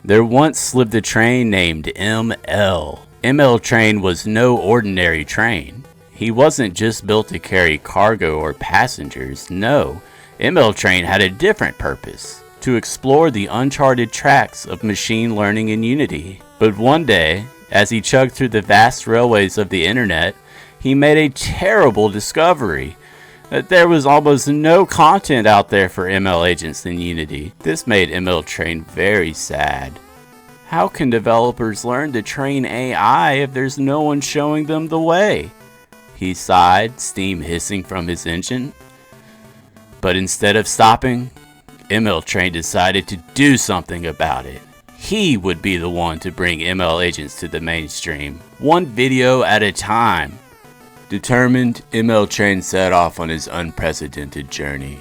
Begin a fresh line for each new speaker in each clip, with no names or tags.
There once lived a train named ML. ML Train was no ordinary train. He wasn't just built to carry cargo or passengers. No, ML Train had a different purpose: to explore the uncharted tracks of machine learning in Unity. But one day, as he chugged through the vast railways of the internet, he made a terrible discovery: that there was almost no content out there for ML agents in Unity. This made ML Train very sad. How can developers learn to train AI if there's no one showing them the way? He sighed, steam hissing from his engine. But instead of stopping, ML Train decided to do something about it. He would be the one to bring ML agents to the mainstream, one video at a time. Determined, ML Train set off on his unprecedented journey.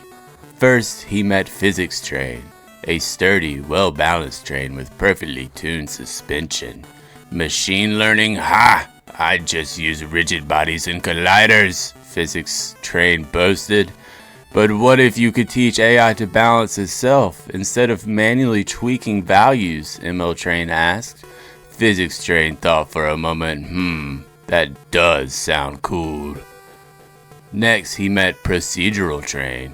First, he met Physics Train, a sturdy, well-balanced train with perfectly tuned suspension. Machine learning? Ha! I just use rigid bodies and colliders, Physics Train boasted. But what if you could teach AI to balance itself instead of manually tweaking values? ML Train asked. Physics Train thought for a moment. That does sound cool. Next, he met Procedural Train.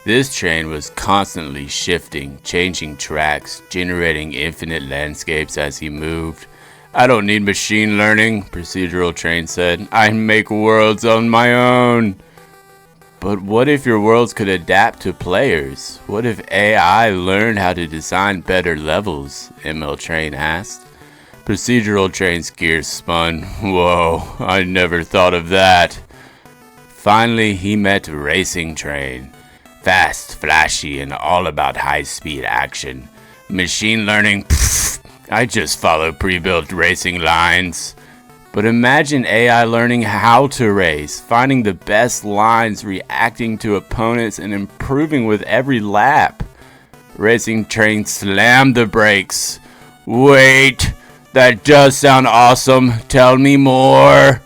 This train was constantly shifting, changing tracks, generating infinite landscapes as he moved. I don't need machine learning, Procedural Train said. I make worlds on my own. But what if your worlds could adapt to players? What if AI learned how to design better levels? ML Train asked. Procedural Train's gears spun. Whoa, I never thought of that. Finally, he met Racing Train. Fast, flashy, and all about high-speed action. Machine learning? Pfft, I just follow pre-built racing lines. But imagine AI learning how to race, finding the best lines, reacting to opponents, and improving with every lap. Racing Train slammed the brakes. Wait, that does sound awesome. Tell me more.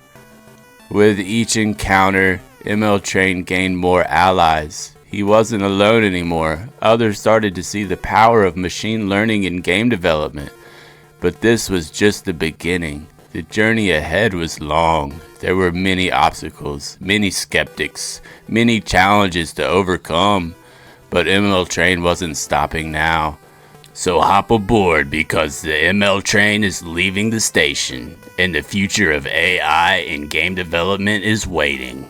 With each encounter, ML Train gained more allies. He wasn't alone anymore. Others started to see the power of machine learning in game development. But this was just the beginning. The journey ahead was long. There were many obstacles, many skeptics, many challenges to overcome. But ML Train wasn't stopping now. So hop aboard, because the ML Train is leaving the station, and the future of AI in game development is waiting.